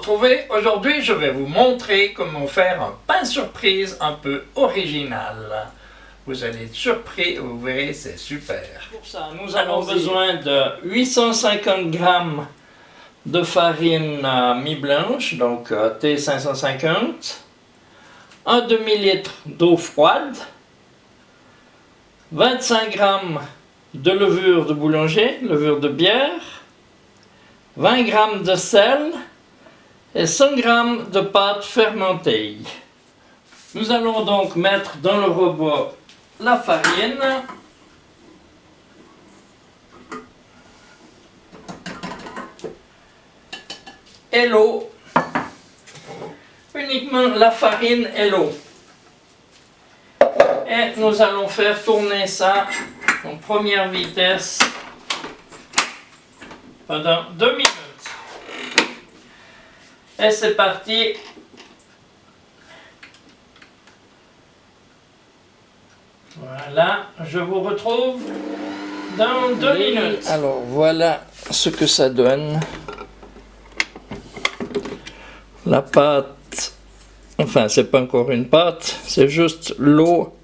retrouver. Aujourd'hui, je vais vous montrer comment faire un pain surprise un peu original. Vous allez être surpris, vous verrez, c'est super. Pour ça, nous avons besoin de 850 g de farine mi-blanche, donc T550, un demi-litre d'eau froide, 25 g de levure de boulanger, levure de bière, 20 g de sel et 100 g de pâte fermentée. Nous allons donc mettre dans le robot la farine et l'eau, uniquement la farine et l'eau. Et nous allons faire tourner ça en première vitesse pendant 2 minutes. Et c'est parti. Voilà, je vous retrouve dans 2 minutes. Alors voilà ce que ça donne. La pâte, enfin c'est pas encore une pâte, c'est juste l'eau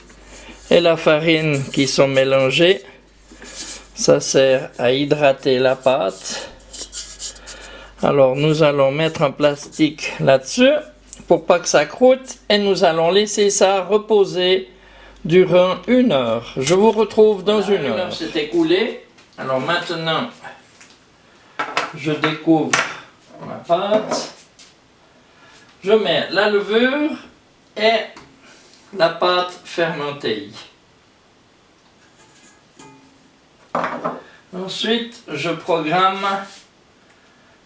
et la farine qui sont mélangées. Ça sert à hydrater la pâte. Alors nous allons mettre un plastique là-dessus pour pas que ça croûte et nous allons laisser ça reposer durant 1 heure. Je vous retrouve dans 1 heure. 1 heure s'est écoulée. Alors maintenant, je découvre ma pâte. Je mets la levure et la pâte fermentée. Ensuite, je programme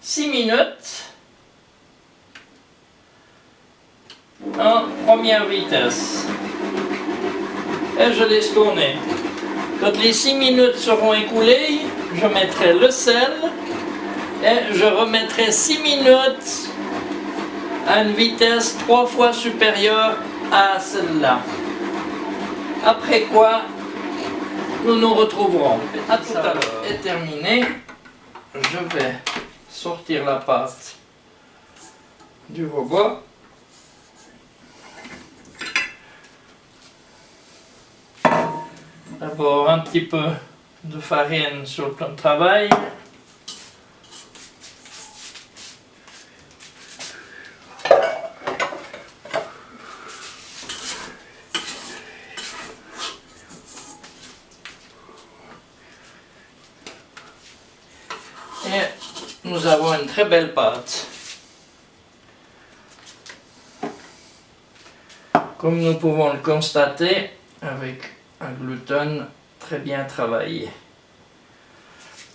6 minutes en première vitesse. Et je laisse tourner. Quand les 6 minutes seront écoulées, je mettrai le sel et je remettrai 6 minutes à une vitesse 3 fois supérieure à celle-là. Après quoi, nous nous retrouverons. À tout à l'heure. Est terminé. Je vais sortir la pâte du robot. D'abord un petit peu de farine sur le plan de travail. Et nous avons une très belle pâte. Comme nous pouvons le constater, avec un gluten très bien travaillé.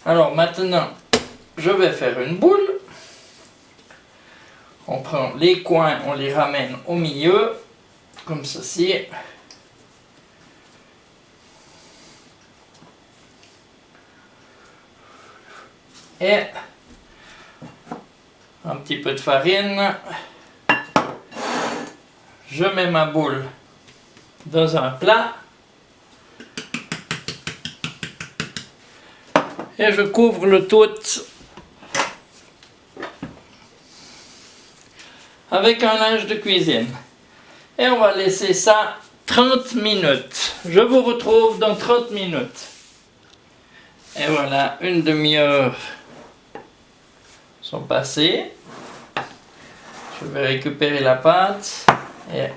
Alors maintenant, je vais faire une boule. On prend les coins, on les ramène au milieu, comme ceci. Et un petit peu de farine. Je mets ma boule dans un plat. Et je couvre le tout avec un linge de cuisine. Et on va laisser ça 30 minutes. Je vous retrouve dans 30 minutes. Et voilà, 1 demi-heure sont passées. Je vais récupérer la pâte et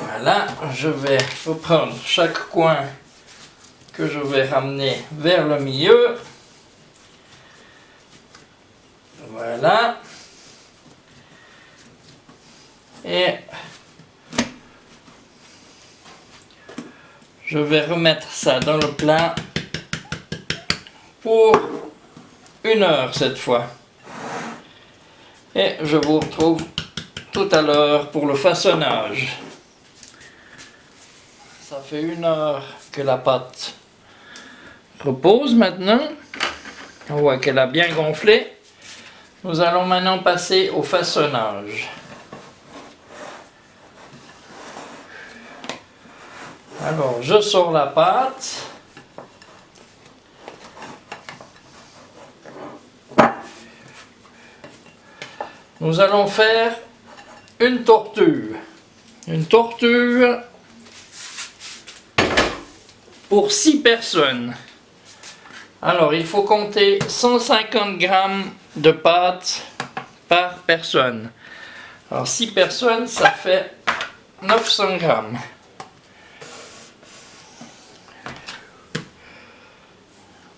voilà, je vais reprendre chaque coin que je vais ramener vers le milieu. Voilà. Et je vais remettre ça dans le plat pour 1 heure cette fois. Et je vous retrouve tout à l'heure pour le façonnage. Ça fait 1 heure que la pâte repose maintenant. On voit qu'elle a bien gonflé. Nous allons maintenant passer au façonnage. Alors, je sors la pâte. Nous allons faire une tortue. Une tortue pour 6 personnes. Alors, il faut compter 150 grammes de pâte par personne. Alors, 6 personnes, ça fait 900 grammes.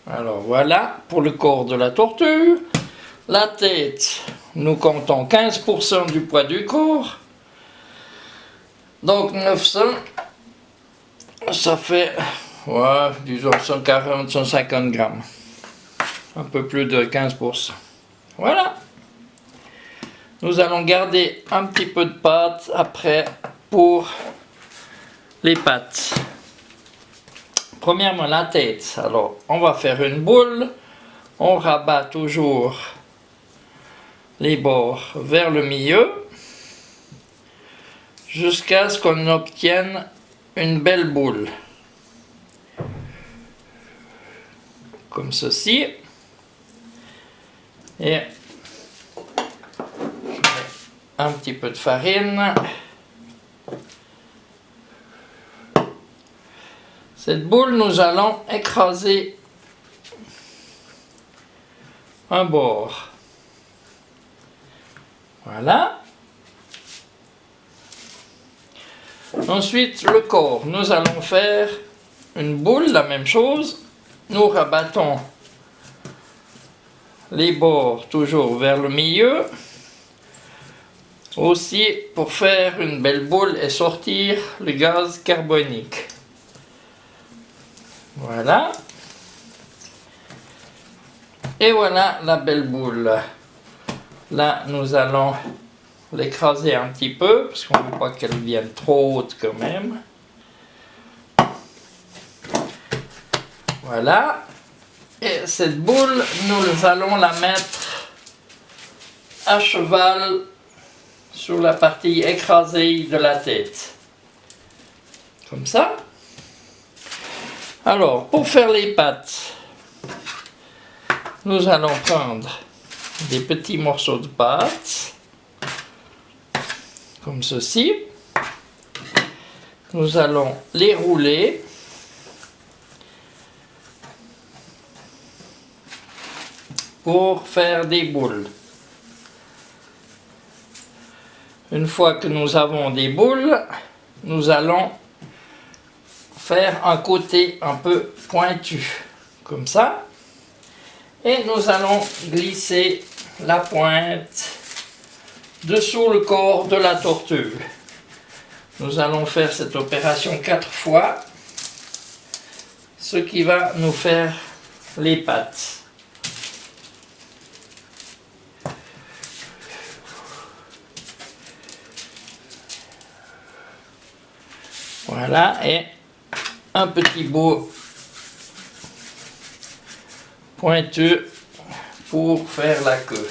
Alors, voilà pour le corps de la tortue. La tête, nous comptons 15% du poids du corps. Donc, 900, ça fait, ouais, disons 140, 150 grammes. Un peu plus de 15%. Voilà. Nous allons garder un petit peu de pâte après pour les pâtes. Premièrement, la tête. Alors, on va faire une boule. On rabat toujours les bords vers le milieu jusqu'à ce qu'on obtienne une belle boule. Comme ceci. Et je mets un petit peu de farine. Cette boule, nous allons écraser un bord. Voilà. Ensuite, le corps. Nous allons faire une boule, la même chose. Nous rabattons les bords toujours vers le milieu. Aussi pour faire une belle boule et sortir le gaz carbonique. Voilà. Et voilà la belle boule. Là, nous allons l'écraser un petit peu, parce qu'on ne veut pas qu'elle vienne trop haute quand même. Voilà. Et cette boule, nous allons la mettre à cheval sur la partie écrasée de la tête. Comme ça. Alors, pour faire les pâtes, nous allons prendre des petits morceaux de pâte, comme ceci. Nous allons les rouler. Pour faire des boules. Une fois que nous avons des boules, nous allons faire un côté un peu pointu, comme ça. Et nous allons glisser la pointe dessous le corps de la tortue. Nous allons faire cette opération 4 fois, ce qui va nous faire les pattes. Voilà, et un petit bout pointu pour faire la queue.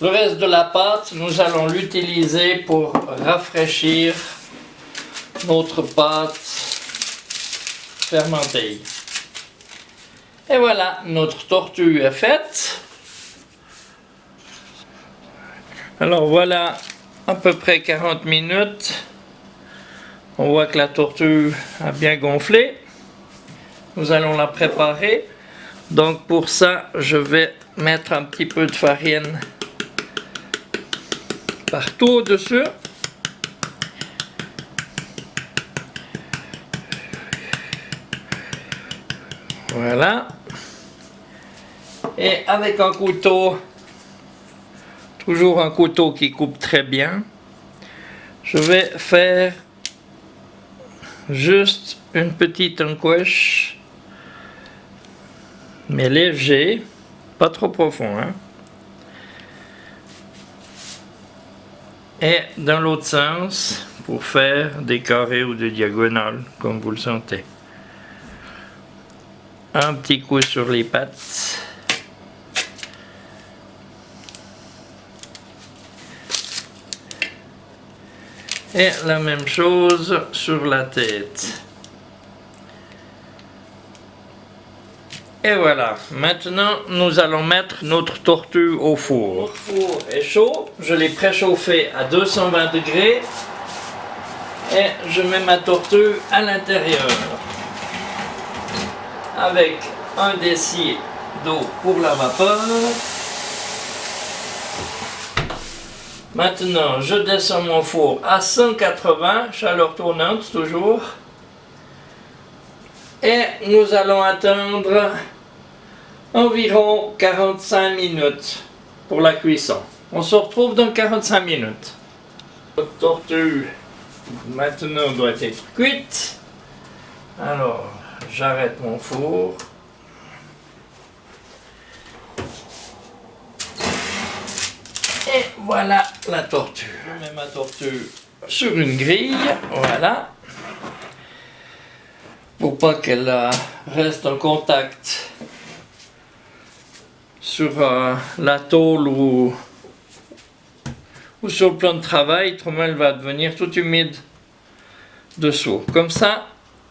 Le reste de la pâte, nous allons l'utiliser pour rafraîchir notre pâte fermentée. Et voilà, notre tortue est faite. Alors voilà, à peu près 40 minutes. On voit que la tortue a bien gonflé. Nous allons la préparer. Donc pour ça, je vais mettre un petit peu de farine partout au-dessus. Voilà. Et avec un couteau, toujours un couteau qui coupe très bien, je vais faire juste une petite encoche, mais léger, pas trop profond, hein. Et dans l'autre sens, pour faire des carrés ou des diagonales, comme vous le sentez. Un petit coup sur les pattes. Et la même chose sur la tête. Et voilà, maintenant nous allons mettre notre tortue au four. Notre four est chaud, je l'ai préchauffé à 220 degrés et je mets ma tortue à l'intérieur avec un déci d'eau pour la vapeur. Maintenant, je descends mon four à 180, chaleur tournante toujours. Et nous allons attendre environ 45 minutes pour la cuisson. On se retrouve dans 45 minutes. Notre tortue maintenant doit être cuite. Alors, j'arrête mon four. Et voilà la tortue. Je mets ma tortue sur une grille, voilà. Pour pas qu'elle reste en contact sur la tôle ou sur le plan de travail, autrement elle va devenir toute humide dessous. Comme ça,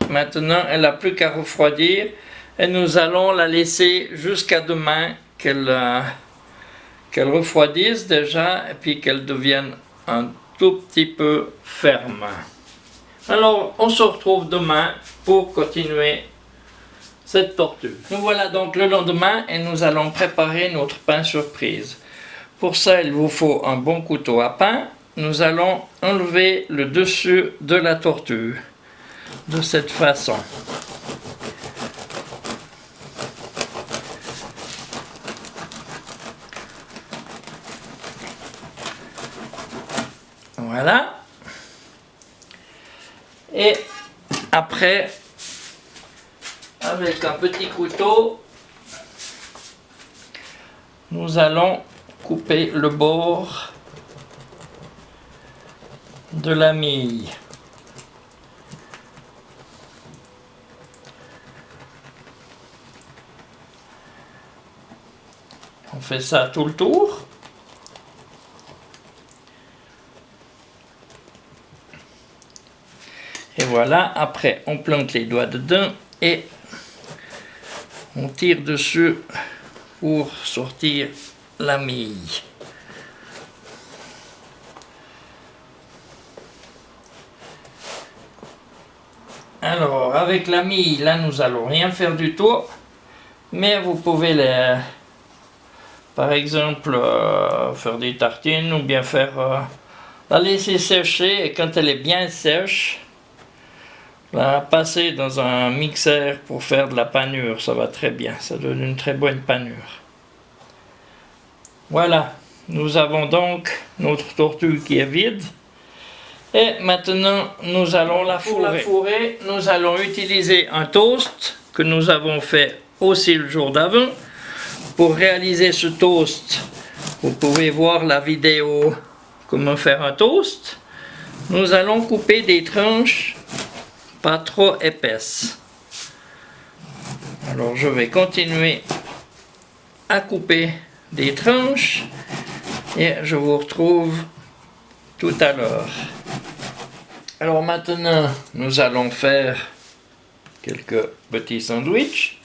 maintenant elle n'a plus qu'à refroidir et nous allons la laisser jusqu'à demain qu'elle refroidisse déjà et puis qu'elle devienne un tout petit peu ferme. Alors on se retrouve demain pour continuer cette tortue. Nous voilà donc le lendemain et nous allons préparer notre pain surprise. Pour ça il vous faut un bon couteau à pain. Nous allons enlever le dessus de la tortue de cette façon. Voilà. Et après, avec un petit couteau, nous allons couper le bord de la mie. On fait ça tout le tour. Et voilà, après on plante les doigts dedans et on tire dessus pour sortir la mie. Alors avec la mie, là nous allons rien faire du tout, mais vous pouvez par exemple faire des tartines ou bien la laisser sécher et quand elle est bien sèche, la passer dans un mixeur pour faire de la panure, ça va très bien, ça donne une très bonne panure. Voilà, nous avons donc notre tortue qui est vide. Et maintenant, nous allons la fourrer. Pour la fourrer, nous allons utiliser un toast que nous avons fait aussi le jour d'avant. Pour réaliser ce toast, vous pouvez voir la vidéo comment faire un toast. Nous allons couper des tranches pas trop épaisses. Alors je vais continuer à couper des tranches et je vous retrouve tout à l'heure. Alors maintenant nous allons faire quelques petits sandwichs.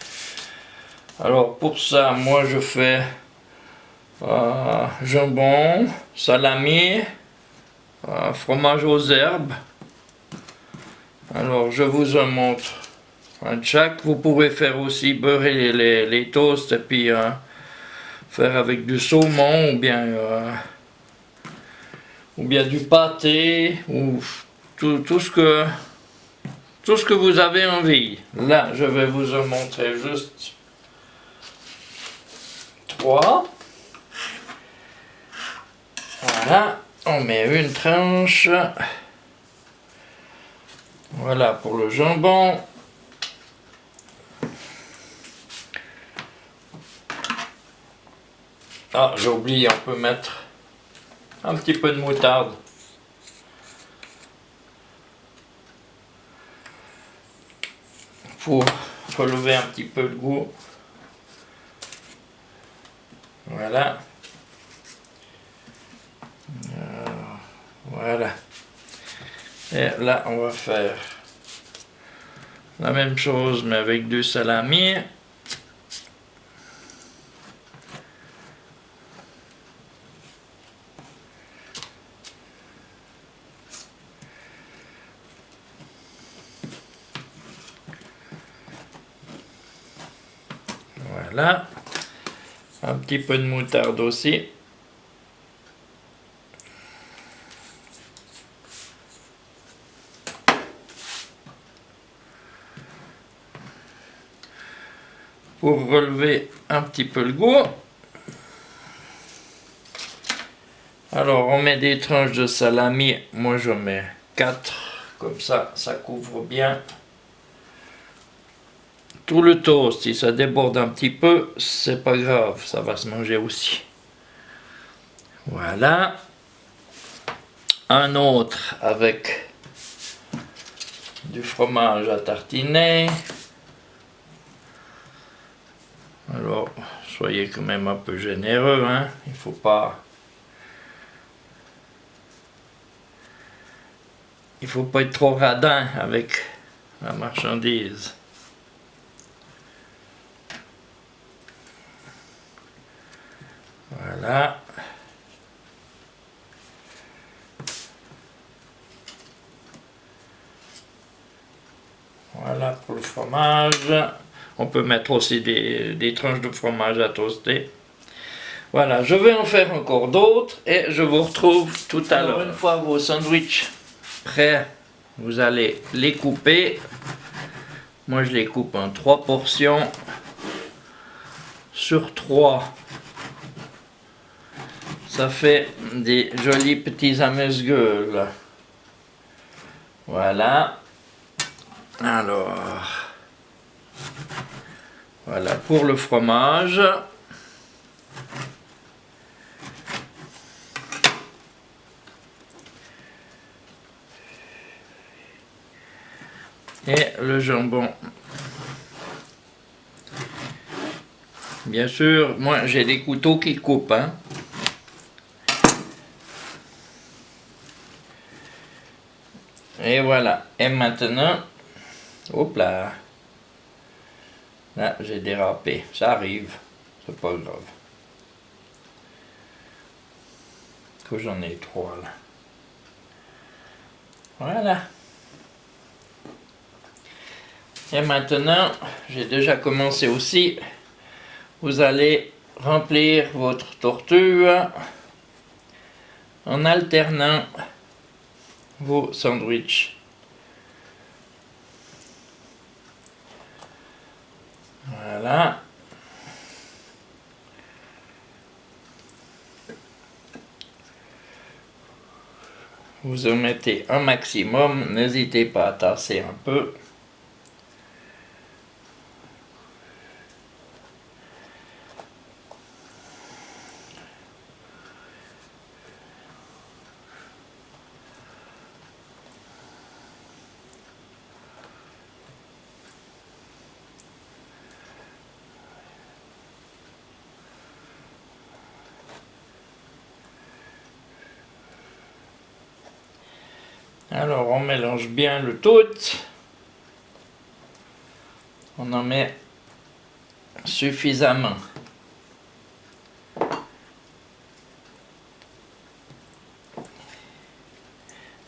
Alors pour ça moi je fais jambon, salami, fromage aux herbes. Alors je vous en montre un de chaque. Vous pouvez faire aussi beurrer les toasts et puis faire avec du saumon ou bien du pâté ou tout ce que vous avez envie. Là je vais vous en montrer juste 3. Voilà, on met une tranche. Voilà pour le jambon. Ah, j'ai oublié, on peut mettre un petit peu de moutarde. Pour relever un petit peu le goût. Voilà. Voilà. Et là, on va faire la même chose, mais avec du salami. Voilà. Un petit peu de moutarde aussi. Pour relever un petit peu le goût. Alors on met des tranches de salami. Moi je mets 4. Comme ça couvre bien tout le toast. Si ça déborde un petit peu, c'est pas grave, ça va se manger aussi. Voilà. Un autre avec du fromage à tartiner. Alors, soyez quand même un peu généreux, hein. Il faut pas être trop radin avec la marchandise. Voilà. Voilà pour le fromage. On peut mettre aussi des tranches de fromage à toaster. Voilà, je vais en faire encore d'autres et je vous retrouve tout à l'heure. Une fois vos sandwichs prêts, vous allez les couper. Moi je les coupe en 3 portions sur 3. Ça fait des jolis petits amuse-gueules. Voilà. Alors, voilà pour le fromage. Et le jambon. Bien sûr, moi j'ai des couteaux qui coupent, hein. Et voilà. Et maintenant, hop là. Là, j'ai dérapé. Ça arrive. C'est pas grave. Que j'en ai 3 là. Voilà. Et maintenant, j'ai déjà commencé aussi. Vous allez remplir votre tortue en alternant vos sandwichs. Voilà. Vous en mettez un maximum, n'hésitez pas à tasser un peu. Alors on mélange bien le tout. On en met suffisamment.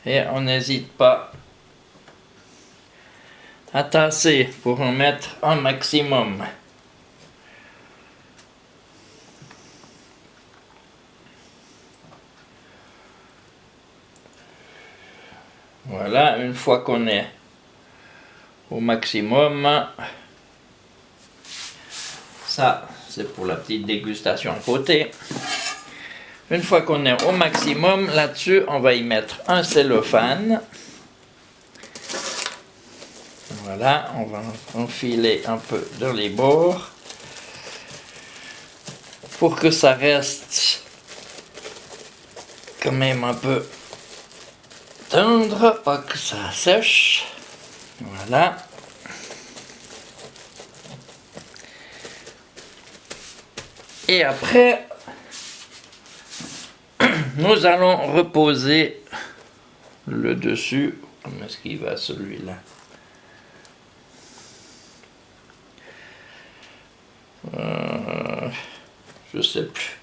Et on n'hésite pas à tasser pour en mettre un maximum. Voilà, une fois qu'on est au maximum, ça c'est pour la petite dégustation à côté. Une fois qu'on est au maximum, là-dessus on va y mettre un cellophane. Voilà, on va enfiler un peu dans les bords pour que ça reste quand même un peu tendre, pas que ça sèche. Voilà. Et après, nous allons reposer le dessus. Comment est-ce qu'il va celui-là? Je sais plus.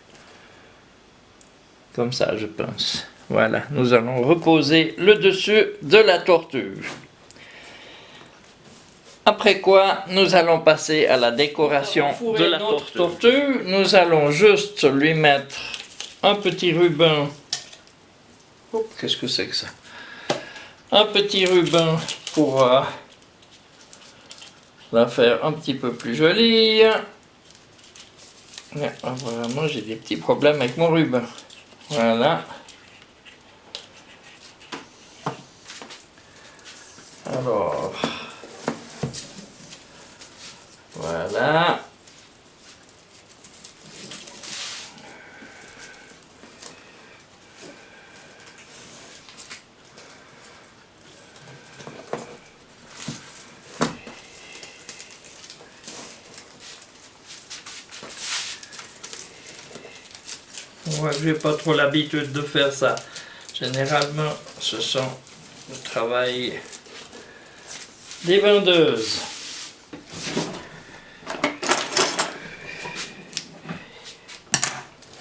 Comme ça, je pense. Voilà, nous allons reposer le dessus de la tortue. Après quoi, nous allons passer à la décoration de la tortue. Nous allons juste lui mettre un petit ruban. Oh, qu'est-ce que c'est que ça? Un petit ruban pour la faire un petit peu plus jolie. Mais, vraiment, j'ai des petits problèmes avec mon ruban. Voilà. Alors, voilà. Ouais, j'ai pas trop l'habitude de faire ça. Généralement, ce sont le travail des vendeuses.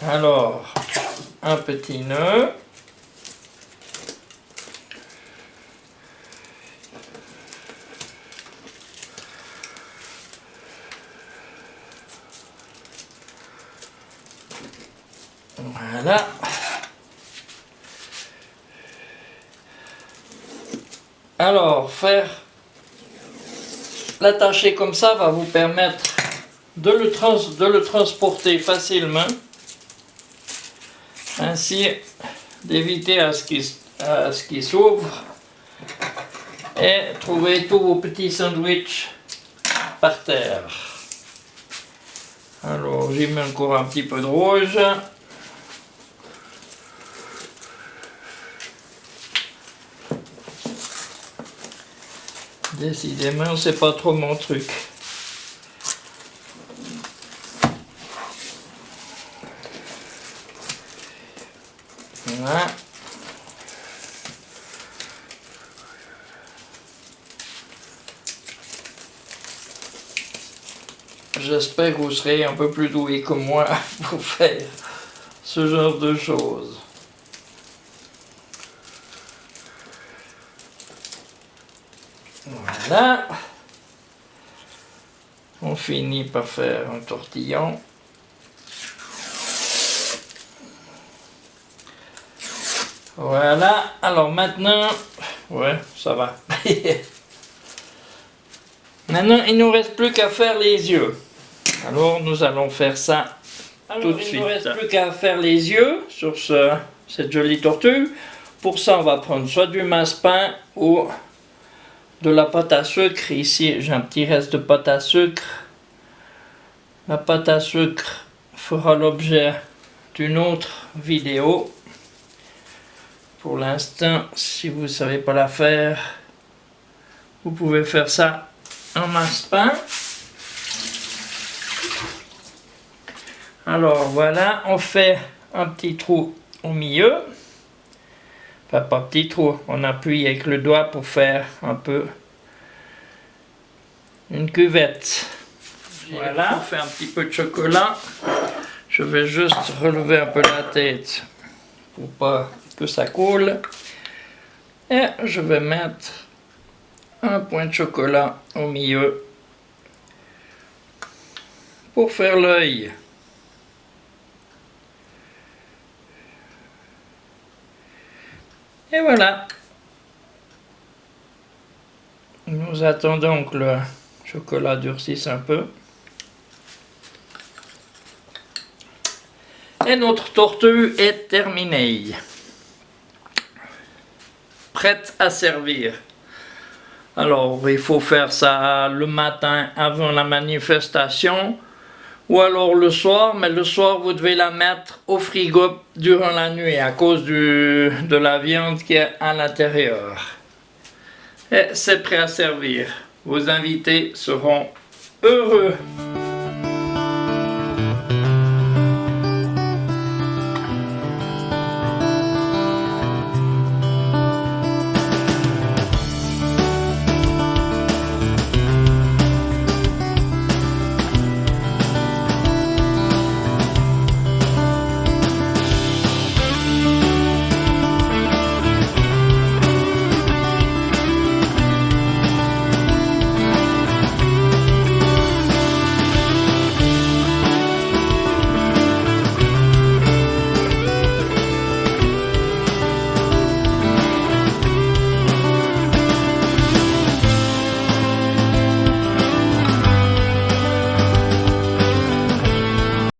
Alors, un petit nœud. Voilà. Alors, l'attacher comme ça va vous permettre de le transporter facilement. Ainsi, d'éviter à ce qu'il s'ouvre et trouver tous vos petits sandwichs par terre. Alors, j'y mets encore un petit peu de rouge. Décidément, c'est pas trop mon truc. Voilà. J'espère que vous serez un peu plus doué que moi pour faire ce genre de choses. Voilà. On finit par faire un tortillon. Voilà. Alors maintenant, ouais, ça va. Maintenant, il ne nous reste plus qu'à faire les yeux. Alors, nous allons faire ça tout de suite. Il ne nous reste plus qu'à faire les yeux sur cette jolie tortue. Pour ça, on va prendre soit du massepain ou de la pâte à sucre. Ici, j'ai un petit reste de pâte à sucre. La pâte à sucre fera l'objet d'une autre vidéo. Pour l'instant, si vous ne savez pas la faire, vous pouvez faire ça en massepain. Alors voilà, on fait un petit trou au milieu. Enfin, pas petit trou, on appuie avec le doigt pour faire un peu une cuvette. Voilà, on fait un petit peu de chocolat. Je vais juste relever un peu la tête pour pas que ça coule. Et je vais mettre un point de chocolat au milieu pour faire l'œil. Et voilà. Nous attendons que le chocolat durcisse un peu. Et notre tortue est terminée. Prête à servir. Alors, il faut faire ça le matin avant la manifestation. Ou alors le soir, mais le soir vous devez la mettre au frigo durant la nuit à cause de la viande qui est à l'intérieur. Et c'est prêt à servir. Vos invités seront heureux.